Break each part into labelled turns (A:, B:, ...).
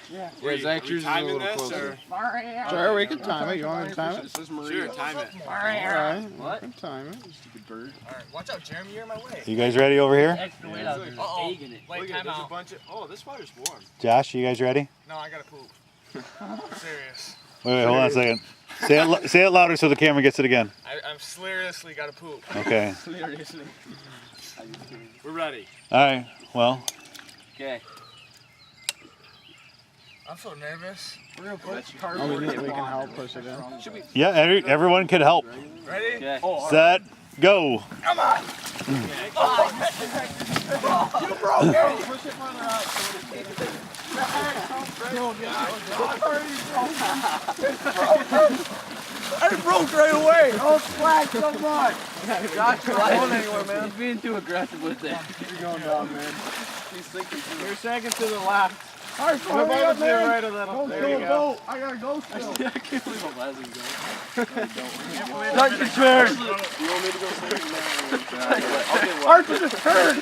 A: Yeah, Zach, yours is a little closer. Sure, we can time it. You want me to time it?
B: Sure, time it.
A: All right. What? We can time it.
B: Stupid bird. All right, watch out, Jeremy. You're in my way.
C: You guys ready over here?
D: Extra weight out there.
B: Wait,
D: Wait,
B: there's
D: time
B: a
D: out.
B: bunch of. Oh, this water's warm.
C: Josh, you guys ready?
B: No, I gotta poop. I'm serious.
C: Wait, hold on a second. Say it louder so the camera gets it again.
B: I'm seriously gotta poop.
C: Okay.
B: Seriously. We're ready.
C: All right. Well.
D: Okay.
B: I'm so nervous. We're gonna put
A: Carboard. We can help push it in.
C: Yeah, everyone could help.
B: Ready?
D: Okay.
C: Set, go.
B: Come on! You broke it! Push it further out. It broke right away! Oh, slack so much!
D: Josh, you're going anywhere, man. He's being too aggressive with it.
A: You're going down, man.
D: He's sinking too.
A: You're second to the left.
B: Alright,
A: Go right a little. There you go.
B: I gotta go still.
D: I can't believe how fast he's going.
B: Not your turn!
D: You want me to go second?
B: Arthur, just turn!
A: I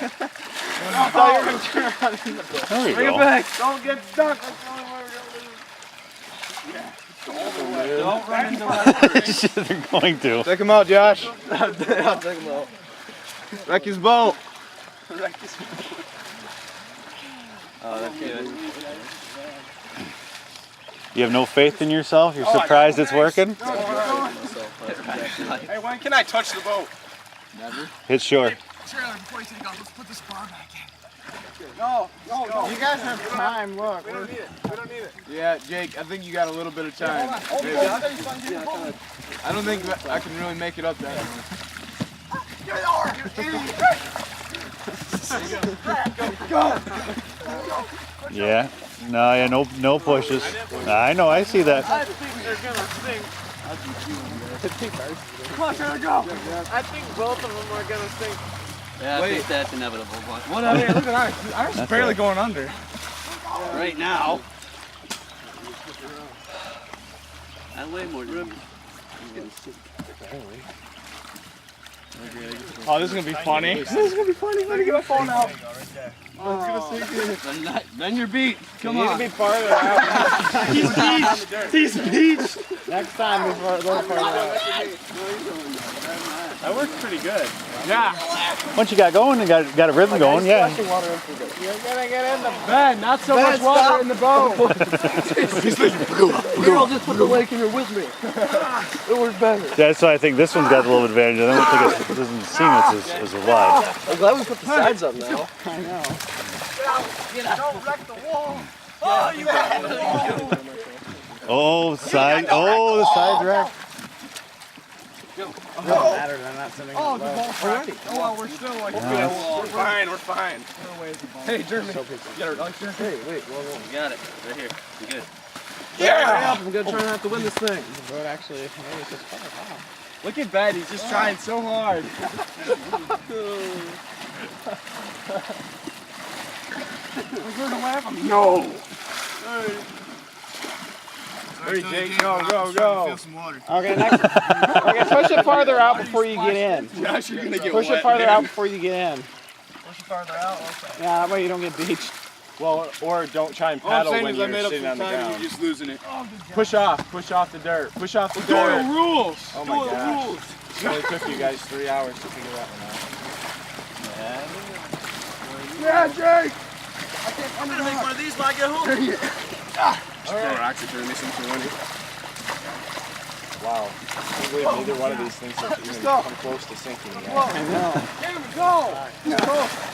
A: thought you were going to turn around in the boat.
C: There you
B: Bring it
C: go.
B: back! Don't get stuck! That's the only way we're gonna lose.
D: Don't run into that.
C: They're going to.
A: Take him out, Josh.
D: I'll take him out.
A: Wreck his boat.
D: Oh, that's good.
C: You have no faith in yourself? You're surprised it's working?
B: Hey, when can I touch the boat?
D: Never.
C: Hit shore.
B: Trailer, before you take off, let's put this bar back in.
A: No. You guys have time. Look.
B: We don't need it. We don't need it.
A: Yeah, Jake, I think you got a little bit of time. Maybe. I don't think I can really make it up that way.
B: Get it over!
C: Yeah. No, yeah, no pushes. I know, I see that.
B: I think they're gonna sink. Come on, try to go. I think both of them are gonna sink.
D: Yeah, I think that's inevitable. But
B: Whatever. Hey, look at ours. Ours is barely going under.
D: right now, I weigh more than you.
A: Oh, this is going to be funny.
B: This is gonna be funny. Let me get my phone out.
D: Then you're beat. Come
A: You need
D: on.
A: to be farther out.
B: He's beached. He's beached.
A: Next time, we're a little farther out.
B: That works pretty good.
A: Yeah.
C: Once you got going and got a rhythm going, yeah.
A: You're going to get in the bed. Not so much water in the boat.
D: Here, I'll just put the lake in here with me. It works better.
C: That's why I think this one's got a little advantage. I don't think it doesn't seem it's as wide.
D: I'm glad we put the sides up now.
A: I know.
B: Don't wreck the wall. Oh, you got the wall.
C: Oh, side. Oh, the side's wrecked.
A: It doesn't matter. They're not sitting in the boat.
B: Already. Oh, we're still like, we're fine, we're fine. Hey, Jeremy. You got a like,
A: Hey, wait. Whoa.
D: You got it. Right here. You good.
B: Yeah!
A: I'm going to try not to win this thing. The boat actually, maybe it's just fun. Wow.
B: Look at Ben, he's just trying so hard. We're going to laugh him. No!
A: Hurry, Jake. Go. Okay, next. Okay, push it farther out before you get in.
B: Josh, you're gonna get
A: Push it farther out before you get in.
B: Push it farther out, okay.
A: Yeah, that way you don't get beached.
E: Well, or don't try and paddle when you're sitting on the ground.
B: You're just losing it.
E: Push off the dirt. Push off the
B: Go
E: dirt.
B: to rules!
E: Oh
B: Go
E: my
B: to
E: gosh.
B: rules!
E: It only took you guys 3 hours to figure that one
B: Yeah, Jake! I'm gonna make one of these when I get home.
E: out. Wow. I can't believe neither one of these things have even come close to sinking yet.
B: Jeremy, go!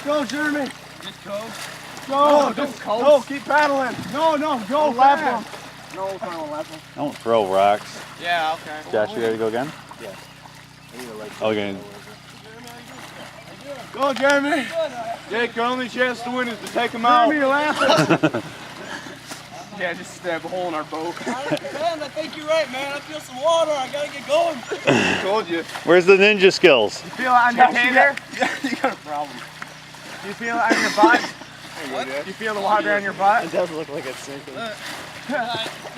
B: Go, Jeremy!
D: Just go.
B: Go! Go, keep paddling! No, go, lap him! No, I don't lap him.
C: Don't throw rocks.
B: Yeah, okay.
C: Josh, you ready to go again? Okay.
B: Go, Jeremy!
E: Jake, your only chance to win is to take him out.
B: Jeremy, laughing! Yeah, just stab a hole in our boat.
D: Ben, I think you're right, man. I feel some water. I gotta get going.
E: I told you.
C: Where's the ninja skills?
B: You feel it on your tater? Yeah, you got a problem. Do you feel it on your butt?
D: What?
B: Do you feel the water on your butt?
A: It does look like it's sinking.
D: Take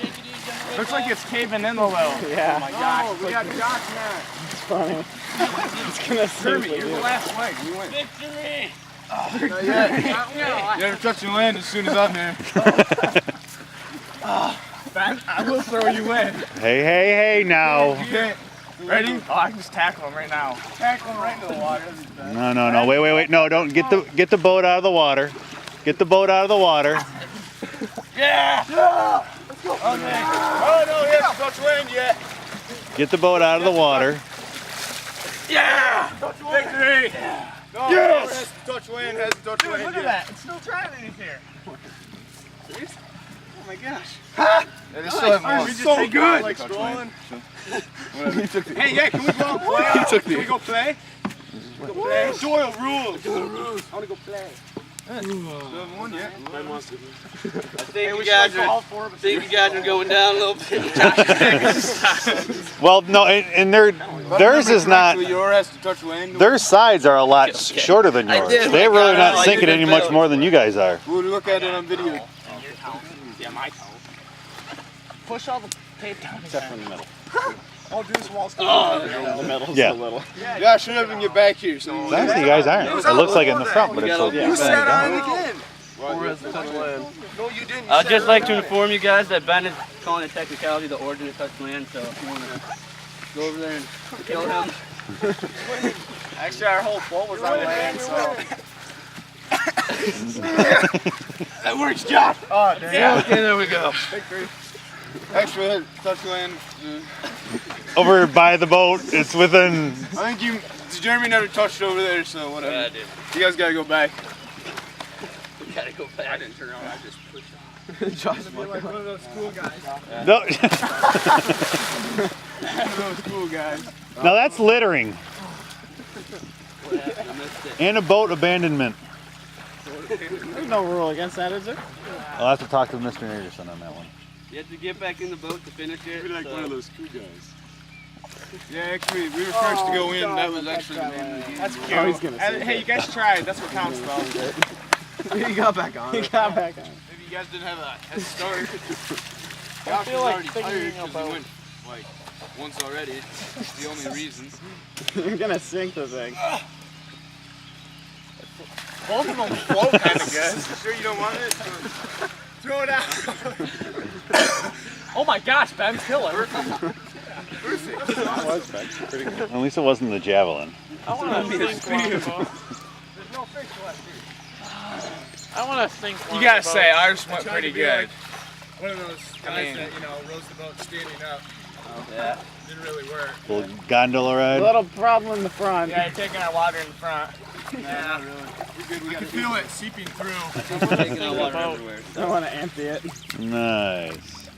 D: it easy.
B: Looks like it's caving in a little.
A: Yeah.
B: Oh my gosh. We got Josh now.
A: It's funny. It's gonna sink.
B: Jeremy, you're the last leg. You win.
D: Victory!
E: Not yet. You never touch the land as soon as I'm here.
B: Ben, I will throw you in.
C: Hey now.
B: Okay. Ready? Oh, I can just tackle him right now. Tackle him right into the water.
C: No. Wait. No, don't get the boat out of the water. Get the boat out of the water.
B: Yeah! Let's go. Okay. Oh, no, he hasn't touched land yet.
C: Get the boat out of the water.
B: Yeah! Victory! No, yes! Has to touch land, has to touch land. Look at that. It's still trying here. Oh my gosh.
E: They still have more.
B: So good.
E: Like scrolling.
B: Hey, yeah, can we go play? Can we go play? Go play. Soil rules. I want to go play. Haven't won yet.
D: I think you guys are going down a little bit.
C: Well, no, and theirs is not.
B: Yours has to touch land.
C: Their sides are a lot shorter than yours. They're really not sinking any much more than you guys are.
B: We'll look at it on video.
D: Yeah, my toe. Push all the tape down.
E: Except from the middle.
B: I'll do small stuff.
E: The middle's
C: Yeah.
E: a little.
B: Yeah, should have get back here. So
C: Actually, you guys aren't. It looks like in the front, but it's so
B: you sat on it again.
E: Or has to touch land.
B: No, you didn't.
D: I'd just like to inform you guys that Ben is calling a technicality the origin of touch land, so if you want to go over there and kill him.
B: Actually, our whole boat was on land, so. That works, Josh. Oh, damn.
D: Yeah, okay, there we go.
B: Actually, touch land.
C: over by the boat. It's within.
B: I think Jeremy never touched over there, so whatever.
D: Yeah, I did.
B: You guys gotta go back.
D: We gotta go back.
B: I didn't turn around, I just pushed off. Josh, like one of those cool guys.
C: No.
B: One of those cool guys.
C: Now that's littering
D: I missed it.
C: and a boat abandonment.
A: There's no rule against that, is there?
C: I'll have to talk to Mr. Anderson on that one.
D: You have to get back in the boat to finish it.
B: You're like
D: so.
B: one of those cool guys. Yeah, actually, we were first to go in. That was actually the name of the game. That's cute.
A: Oh, he's gonna say
B: Hey, you guys tried. That's what counts, though.
A: He got back on. He got back on.
B: Maybe you guys didn't have a head start.
A: I feel like
B: already
A: thinking
B: tired 'cause
A: about-
B: we went like once already. It's the only reason.
A: You're gonna sink the thing.
B: Both of them float kind of good. Sure you don't want it? Throw it out. Oh my gosh, Ben, kill it.
C: At least it wasn't the javelin.
A: I want to think one.
B: There's no fish left here.
A: I want to think one.
B: You gotta say, ours went pretty good.
F: One of those guys that, rows the boat standing up.
D: Yeah.
F: Didn't really work.
C: Little gondola ride.
A: A little problem in the front.
B: Yeah, you're taking our water in the front.
D: Not really.
F: I can feel it seeping through.
D: Taking out water everywhere.
A: I want to empty it.
C: Nice.